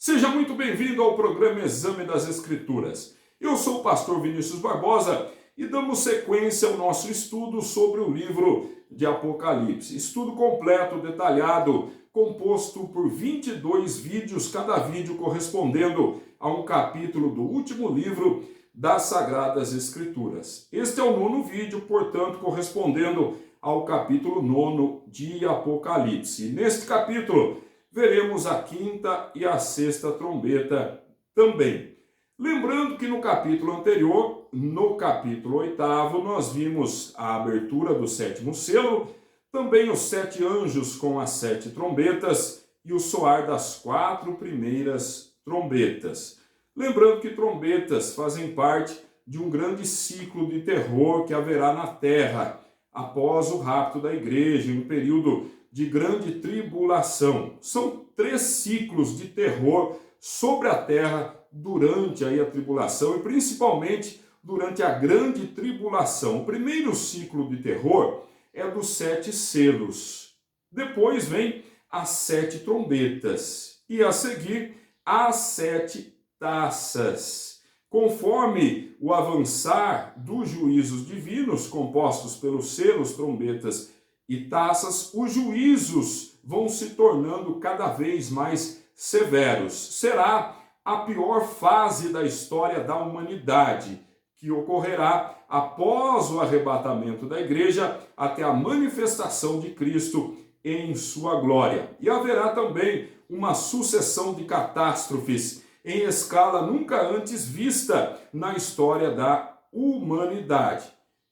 Seja muito bem-vindo ao programa Exame das Escrituras. Eu sou o pastor Vinícius Barbosa e damos sequência ao nosso estudo sobre o livro de Apocalipse. Estudo completo, detalhado, composto por 22 vídeos, cada vídeo correspondendo a um capítulo do último livro das Sagradas Escrituras. Este é o 9º vídeo, portanto, correspondendo ao capítulo 9 de Apocalipse. Neste capítulo, veremos a 5ª e a 6ª trombeta também. Lembrando que no capítulo anterior, no capítulo 8º, nós vimos a abertura do 7º selo, também os 7 anjos com as 7 trombetas e o soar das 4 primeiras trombetas. Lembrando que trombetas fazem parte de um grande ciclo de terror que haverá na terra após o rapto da igreja, em um período de grande tribulação. São 3 ciclos de terror sobre a terra durante a tribulação e principalmente durante a grande tribulação. O primeiro ciclo de terror é dos 7 selos. Depois vem as 7 trombetas e a seguir as 7 taças. Conforme o avançar dos juízos divinos compostos pelos selos, trombetas e taças, os juízos vão se tornando cada vez mais severos. Será a pior fase da história da humanidade, que ocorrerá após o arrebatamento da igreja até a manifestação de Cristo em sua glória. E haverá também uma sucessão de catástrofes em escala nunca antes vista na história da humanidade.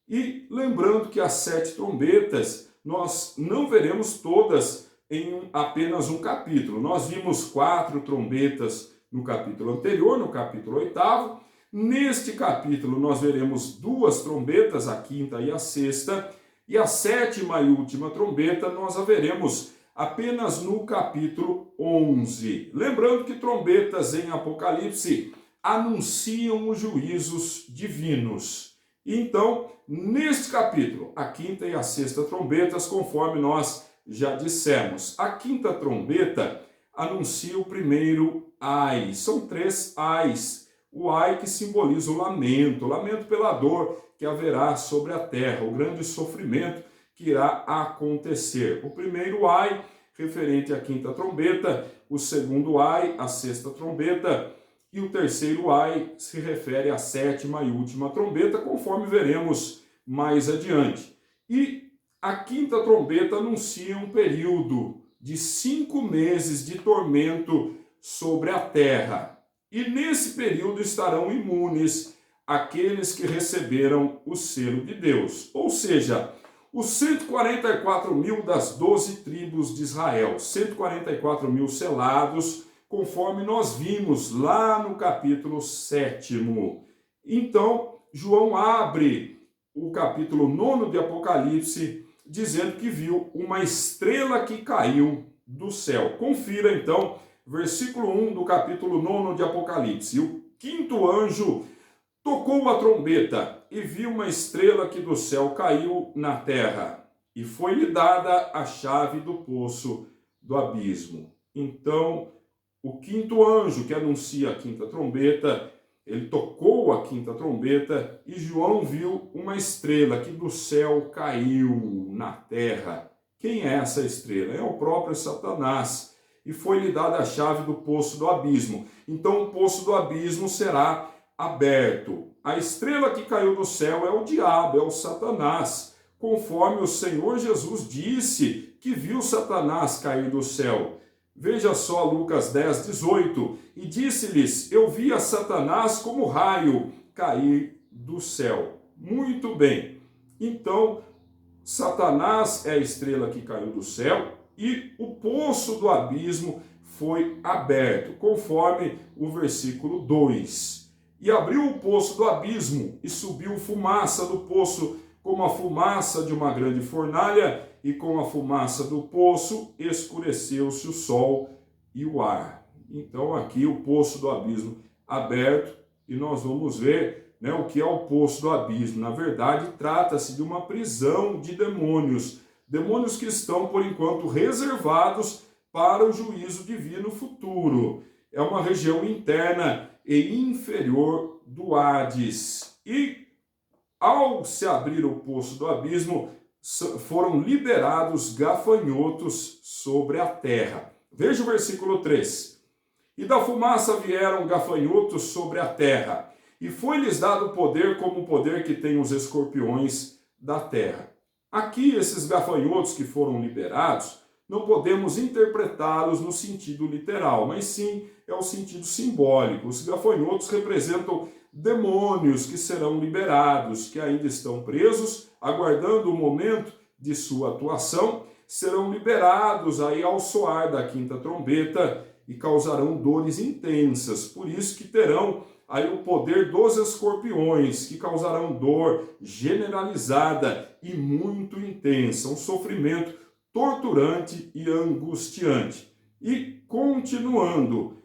E lembrando que as 7 trombetas nós não veremos todas em apenas um capítulo. Nós vimos 4 trombetas no capítulo anterior, no capítulo 8º. Neste capítulo nós veremos 2 trombetas, a 5ª e a 6ª, e a 7ª e última trombeta nós a veremos apenas no capítulo 11. Lembrando que trombetas em Apocalipse anunciam os juízos divinos. Então, neste capítulo, a 5ª e a 6ª trombetas, conforme nós já dissemos. A 5ª trombeta anuncia o primeiro ai. São 3 ais. O ai que simboliza o lamento pela dor que haverá sobre a terra, o grande sofrimento que irá acontecer. O primeiro ai, referente à 5ª trombeta, o segundo ai, a 6ª trombeta, e o terceiro ai se refere à 7ª e última trombeta, conforme veremos mais adiante. E a 5ª trombeta anuncia um período de 5 meses de tormento sobre a terra. E nesse período estarão imunes aqueles que receberam o selo de Deus, ou seja, os 144 mil das 12 tribos de Israel, 144 mil selados, conforme nós vimos lá no capítulo 7º. Então, João abre o capítulo 9 de Apocalipse, dizendo que viu uma estrela que caiu do céu. Confira, então, versículo 1 do capítulo 9 de Apocalipse. E o 5º anjo tocou a trombeta e viu uma estrela que do céu caiu na terra, e foi-lhe dada a chave do poço do abismo. Então, o 5º anjo que anuncia a 5ª trombeta, ele tocou a 5ª trombeta e João viu uma estrela que do céu caiu na terra. Quem é essa estrela? É o próprio Satanás. E foi-lhe dada a chave do poço do abismo. Então o poço do abismo será aberto. A estrela que caiu do céu é o diabo, é o Satanás, conforme o Senhor Jesus disse que viu Satanás cair do céu. Veja só Lucas 10, 18. E disse-lhes, eu vi a Satanás como raio cair do céu. Muito bem. Então, Satanás é a estrela que caiu do céu e o poço do abismo foi aberto, conforme o versículo 2. E abriu o poço do abismo e subiu fumaça do poço como a fumaça de uma grande fornalha, e com a fumaça do poço escureceu-se o sol e o ar. Então aqui o poço do abismo aberto, e nós vamos ver o que é o poço do abismo. Na verdade, trata-se de uma prisão de demônios que estão, por enquanto, reservados para o juízo divino futuro. é uma região interna e inferior do Hades. E ao se abrir o poço do abismo, foram liberados gafanhotos sobre a terra. Veja o versículo 3. E da fumaça vieram gafanhotos sobre a terra, e foi-lhes dado poder como o poder que tem os escorpiões da terra. Aqui, esses gafanhotos que foram liberados, não podemos interpretá-los no sentido literal, mas sim é o sentido simbólico. Os gafanhotos representam demônios que serão liberados, que ainda estão presos, aguardando o momento de sua atuação, serão liberados aí ao soar da quinta trombeta e causarão dores intensas. Por isso que terão aí o poder dos escorpiões, que causarão dor generalizada e muito intensa, um sofrimento torturante e angustiante. E continuando,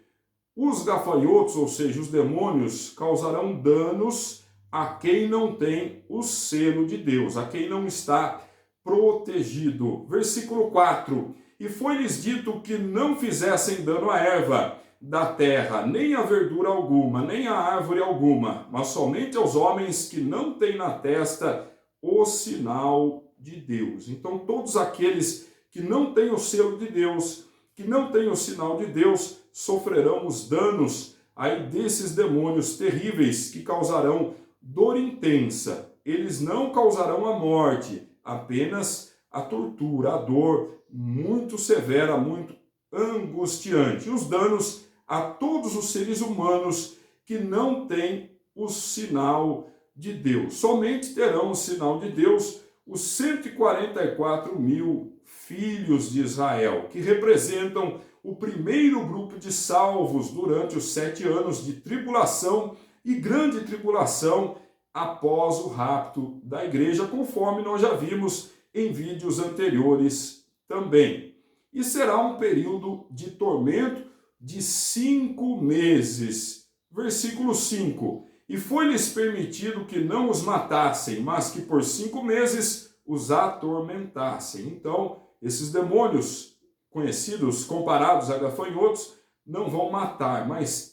os gafanhotos, ou seja, os demônios, causarão danos a quem não tem o selo de Deus, a quem não está protegido. Versículo 4. E foi-lhes dito que não fizessem dano à erva da terra, nem a verdura alguma, nem a árvore alguma, mas somente aos homens que não têm na testa o sinal de Deus. Então, todos aqueles que não têm o selo de Deus, que não têm o sinal de Deus, sofrerão os danos aí desses demônios terríveis que causarão dor intensa. Eles não causarão a morte, apenas a tortura, a dor muito severa, muito angustiante. Os danos a todos os seres humanos que não têm o sinal de Deus. Somente terão o sinal de Deus os 144 mil filhos de Israel, que representam o primeiro grupo de salvos durante os 7 anos de tribulação e grande tribulação após o rapto da igreja, conforme nós já vimos em vídeos anteriores também. E será um período de tormento de 5 meses. Versículo 5. E foi-lhes permitido que não os matassem, mas que por 5 meses os atormentassem. Então, esses demônios conhecidos, comparados a gafanhotos, não vão matar, mas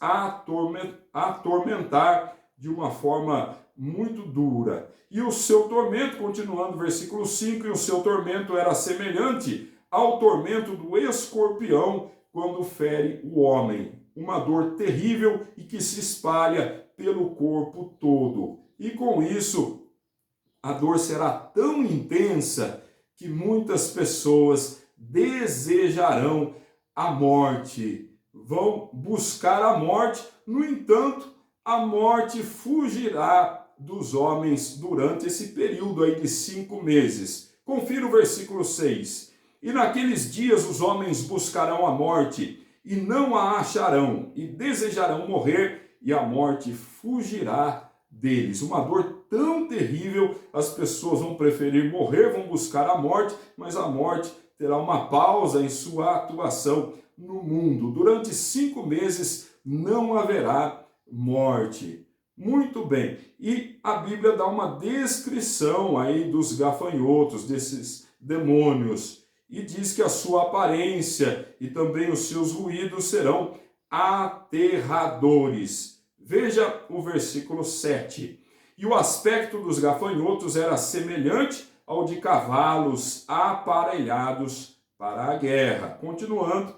atormentar de uma forma muito dura. E o seu tormento, continuando, versículo 5, e o seu tormento era semelhante ao tormento do escorpião quando fere o homem. Uma dor terrível e que se espalha pelo corpo todo. E com isso, a dor será tão intensa que muitas pessoas desejarão a morte, vão buscar a morte. No entanto, a morte fugirá dos homens durante esse período aí de 5 meses. Confira o versículo 6. E naqueles dias os homens buscarão a morte e não a acharão, e desejarão morrer, e a morte fugirá deles. Uma dor tão terrível, as pessoas vão preferir morrer, vão buscar a morte, mas a morte terá uma pausa em sua atuação no mundo. Durante 5 meses não haverá morte. Muito bem, e a Bíblia dá uma descrição aí dos gafanhotos, desses demônios, e diz que a sua aparência e também os seus ruídos serão aterradores. Veja o versículo 7. E o aspecto dos gafanhotos era semelhante ao de cavalos aparelhados para a guerra. Continuando,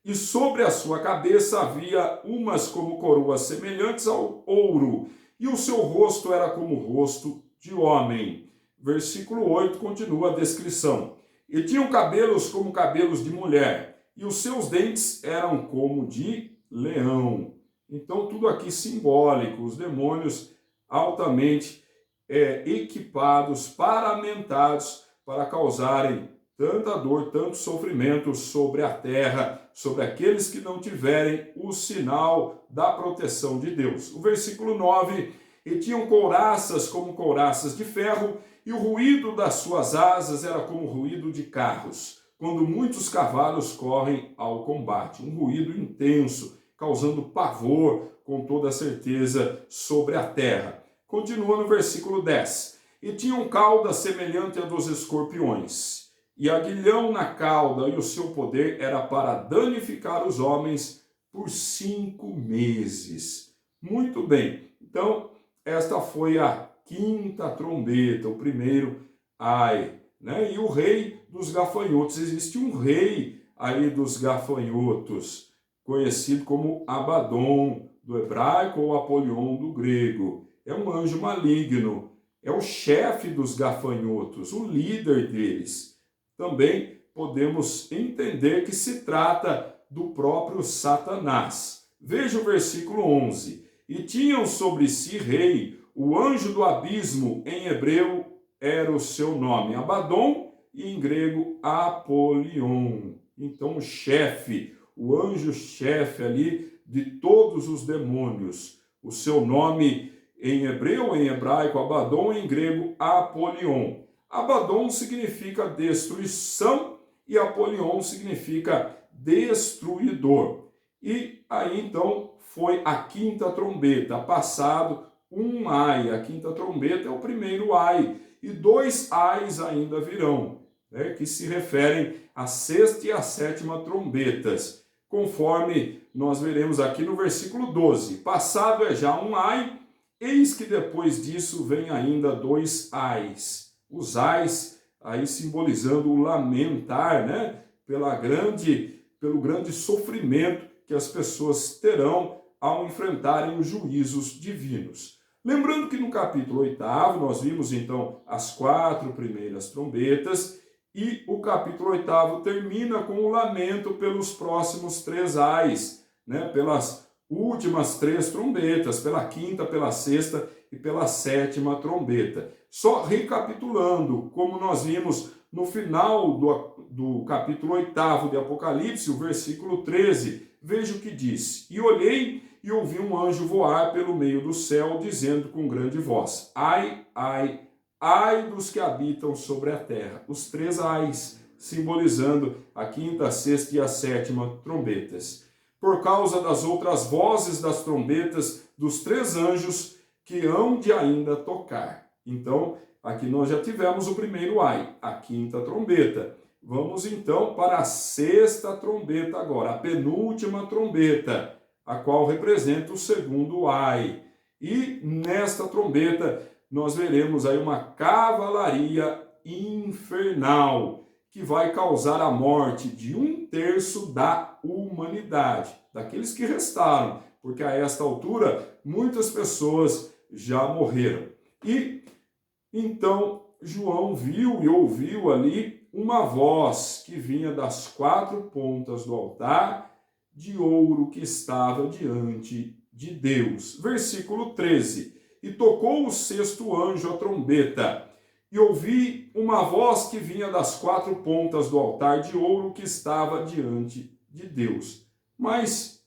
e sobre a sua cabeça havia umas como coroas semelhantes ao ouro, e o seu rosto era como o rosto de homem. Versículo 8 continua a descrição. E tinham cabelos como cabelos de mulher, e os seus dentes eram como de leão. Então, tudo aqui simbólico, os demônios altamente equipados, paramentados para causarem tanta dor, tanto sofrimento sobre a terra, sobre aqueles que não tiverem o sinal da proteção de Deus. O versículo 9, e tinham couraças como couraças de ferro, e o ruído das suas asas era como o ruído de carros, quando muitos cavalos correm ao combate. Um ruído intenso, causando pavor, com toda certeza, sobre a terra. Continua no versículo 10. E tinham cauda semelhante a dos escorpiões, e aguilhão na cauda, e o seu poder era para danificar os homens por 5 meses. Muito bem, então esta foi a quinta trombeta, o primeiro ai, né? E o rei dos gafanhotos, existe um rei aí dos gafanhotos, conhecido como Abaddon, do hebraico, ou Apolion, do grego. É um anjo maligno, é o chefe dos gafanhotos, o líder deles. Também podemos entender que se trata do próprio Satanás. Veja o versículo 11. E tinham sobre si rei, o anjo do abismo, em hebreu era o seu nome, Abaddon, e em grego Apolion. Então o chefe, o anjo-chefe ali de todos os demônios. O seu nome em hebreu, em hebraico, Abaddon, em grego, Apolion. Abaddon significa destruição e Apolion significa destruidor. E aí então foi a quinta trombeta, passado um ai. A quinta trombeta é o primeiro ai, e 2 ais ainda virão, né, que se referem à sexta e à sétima trombetas, conforme nós veremos aqui no versículo 12. Passado é já um ai, eis que depois disso vem ainda 2 ais. Os ais aí simbolizando o lamentar, né, pelo grande sofrimento que as pessoas terão ao enfrentarem os juízos divinos. Lembrando que no capítulo 8º nós vimos então as 4 primeiras trombetas, e o capítulo 8º termina com o lamento pelos próximos 3 ais, né, pelas últimas 3 trombetas, pela quinta, pela sexta e pela sétima trombeta. Só recapitulando, como nós vimos no final do capítulo 8º de Apocalipse, o versículo 13, veja o que diz: E olhei e ouvi um anjo voar pelo meio do céu, dizendo com grande voz: Ai, ai, ai dos que habitam sobre a terra. Os 3 ais, simbolizando a quinta, a sexta e a sétima trombetas. Por causa das outras vozes das trombetas dos 3 anjos que hão de ainda tocar. Então, aqui nós já tivemos o primeiro ai, a quinta trombeta. Vamos então para a sexta trombeta agora, a penúltima trombeta, a qual representa o segundo ai. E nesta trombeta nós veremos aí uma cavalaria infernal, que vai causar a morte de 1/3 da humanidade, daqueles que restaram, porque a esta altura muitas pessoas já morreram. E então João viu e ouviu ali uma voz que vinha das 4 pontas do altar de ouro que estava diante de Deus. Versículo 13. E tocou o 6º anjo a trombeta, e ouvi uma voz que vinha das 4 pontas do altar de ouro que estava diante de Deus. Mas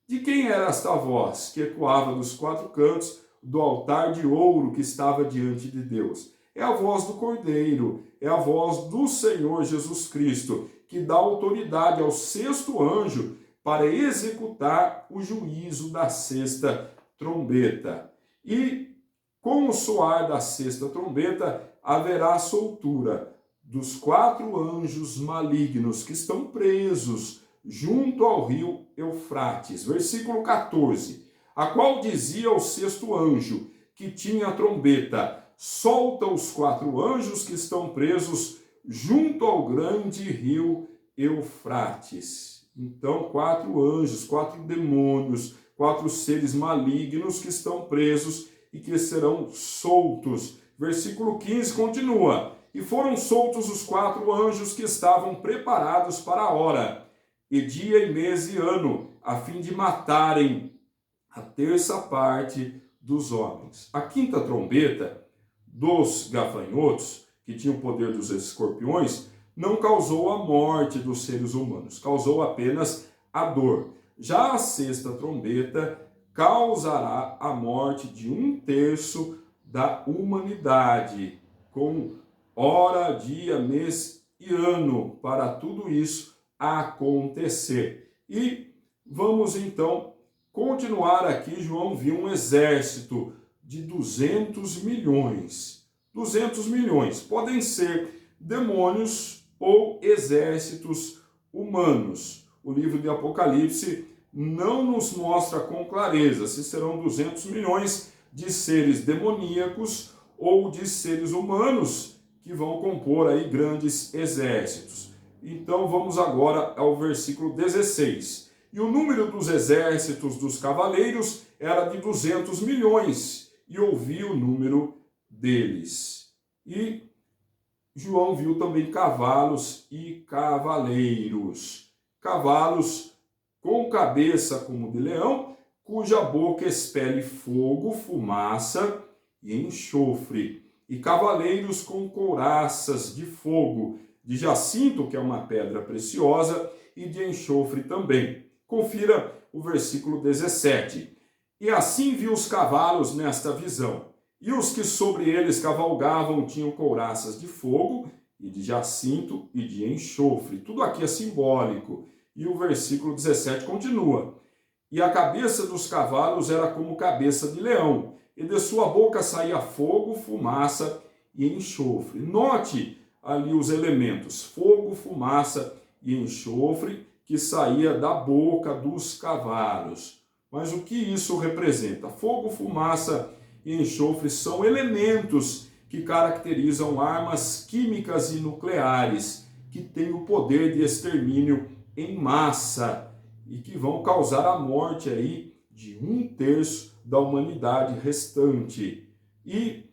de quem era esta voz que ecoava dos 4 cantos do altar de ouro que estava diante de Deus? É a voz do Cordeiro, é a voz do Senhor Jesus Cristo, que dá autoridade ao 6º anjo para executar o juízo da 6ª trombeta. E com o soar da 6ª trombeta, haverá soltura dos 4 anjos malignos que estão presos junto ao rio Eufrates. Versículo 14. A qual dizia ao 6º anjo, que tinha a trombeta: solta os 4 anjos que estão presos junto ao grande rio Eufrates. Então, 4 anjos, 4 demônios, 4 seres malignos que estão presos e que serão soltos. Versículo 15 continua: e foram soltos os 4 anjos que estavam preparados para a hora, e dia e mês e ano, a fim de matarem a 1/3 parte dos homens. A 5ª trombeta dos gafanhotos, que tinha o poder dos escorpiões, não causou a morte dos seres humanos, causou apenas a dor. Já a 6ª trombeta causará a morte de 1/3 da humanidade, com hora, dia, mês e ano para tudo isso acontecer. E vamos então continuar aqui. João viu um exército de 200 milhões. 200 milhões podem ser demônios ou exércitos humanos. O livro de Apocalipse não nos mostra com clareza se serão 200 milhões de seres demoníacos ou de seres humanos que vão compor aí grandes exércitos. Então vamos agora ao versículo 16. E o número dos exércitos dos cavaleiros era de 200 milhões, e ouvi o número deles. E João viu também cavalos e cavaleiros. Cavalos com cabeça como de leão, cuja boca expele fogo, fumaça e enxofre. E cavaleiros com couraças de fogo, de jacinto, que é uma pedra preciosa, e de enxofre também. Confira o versículo 17. E assim viu os cavalos nesta visão, e os que sobre eles cavalgavam tinham couraças de fogo, e de jacinto, e de enxofre. Tudo aqui é simbólico. E o versículo 17 continua. E a cabeça dos cavalos era como cabeça de leão, e de sua boca saía fogo, fumaça e enxofre. Note ali os elementos, fogo, fumaça e enxofre, que saía da boca dos cavalos. Mas o que isso representa? Fogo, fumaça e enxofre são elementos que caracterizam armas químicas e nucleares, que têm o poder de extermínio em massa e que vão causar a morte aí de 1/3 da humanidade restante. E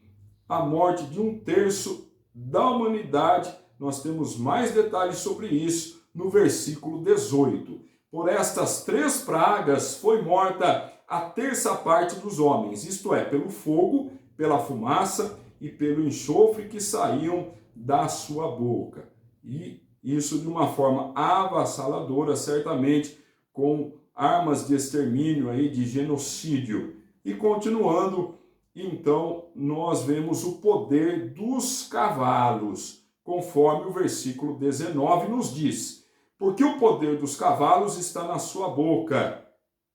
a morte de 1/3 da humanidade, nós temos mais detalhes sobre isso no versículo 18. Por estas 3 pragas foi morta a 1/3 parte dos homens, isto é, pelo fogo, pela fumaça e pelo enxofre que saíam da sua boca. E isso de uma forma avassaladora, certamente com armas de extermínio aí, de genocídio. E continuando, então, nós vemos o poder dos cavalos, conforme o versículo 19 nos diz. Porque o poder dos cavalos está na sua boca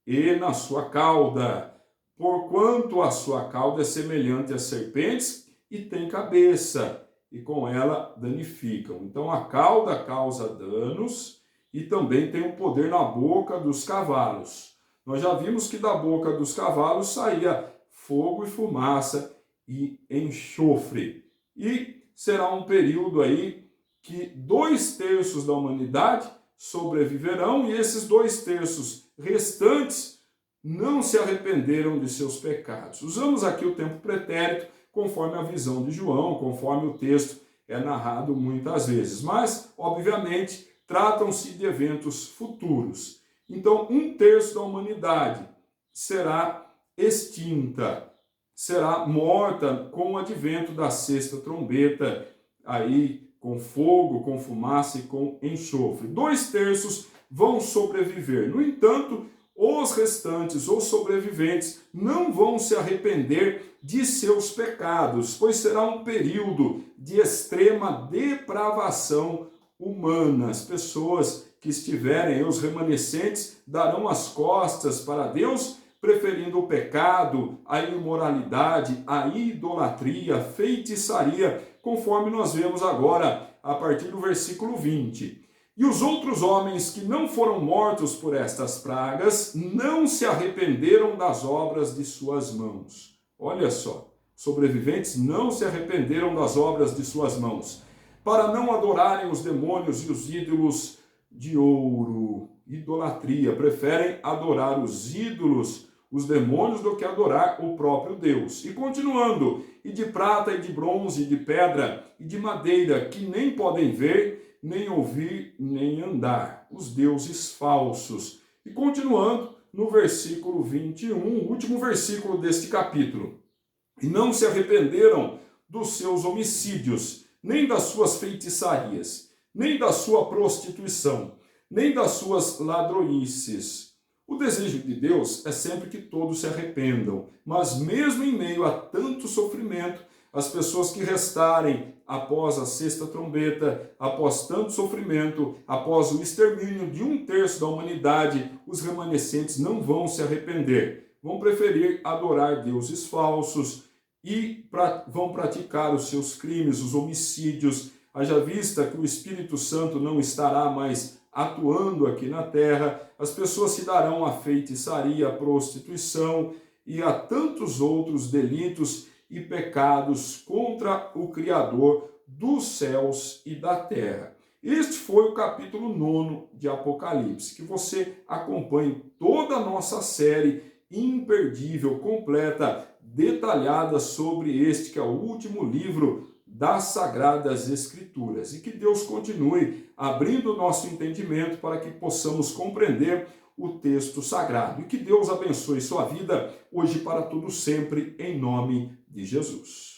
e na sua cauda, porquanto a sua cauda é semelhante às serpentes e tem cabeça, e com ela danificam. Então a cauda causa danos e também tem um poder na boca dos cavalos. Nós já vimos que da boca dos cavalos saía fogo e fumaça e enxofre. E será um período aí que 2/3 da humanidade sobreviverão, e esses 2/3 restantes não se arrependeram de seus pecados. Usamos aqui o tempo pretérito, conforme a visão de João, conforme o texto é narrado muitas vezes. Mas, obviamente, tratam-se de eventos futuros. Então, 1/3 da humanidade será extinta, será morta com o advento da 6ª trombeta, aí com fogo, com fumaça e com enxofre. 2/3 vão sobreviver. No entanto, os restantes, os sobreviventes, não vão se arrepender de seus pecados, pois será um período de extrema depravação humana. As pessoas que estiverem, os remanescentes, darão as costas para Deus, preferindo o pecado, a imoralidade, a idolatria, a feitiçaria, conforme nós vemos agora a partir do versículo 20. E os outros homens que não foram mortos por estas pragas não se arrependeram das obras de suas mãos. Olha só, sobreviventes não se arrependeram das obras de suas mãos, para não adorarem os demônios e os ídolos de ouro. Idolatria, preferem adorar os ídolos, os demônios, do que adorar o próprio Deus. E continuando, e de prata, e de bronze, e de pedra, e de madeira, que nem podem ver, nem ouvir, nem andar, os deuses falsos. E continuando, no versículo 21, o último versículo deste capítulo. E não se arrependeram dos seus homicídios, nem das suas feitiçarias, nem da sua prostituição, nem das suas ladroices. O desejo de Deus é sempre que todos se arrependam, mas mesmo em meio a tanto sofrimento, as pessoas que restarem após a 6ª trombeta, após tanto sofrimento, após o extermínio de 1/3 da humanidade, os remanescentes não vão se arrepender. Vão preferir adorar deuses falsos e vão praticar os seus crimes, os homicídios, haja vista que o Espírito Santo não estará mais atuando aqui na terra, as pessoas se darão à feitiçaria, à prostituição e a tantos outros delitos e pecados contra o Criador dos céus e da terra. Este foi o capítulo 9 de Apocalipse. Que você acompanhe toda a nossa série imperdível, completa, detalhada sobre este que é o último livro das Sagradas Escrituras. E que Deus continue abrindo o nosso entendimento para que possamos compreender o texto sagrado. E que Deus abençoe sua vida hoje para tudo sempre, em nome de Jesus.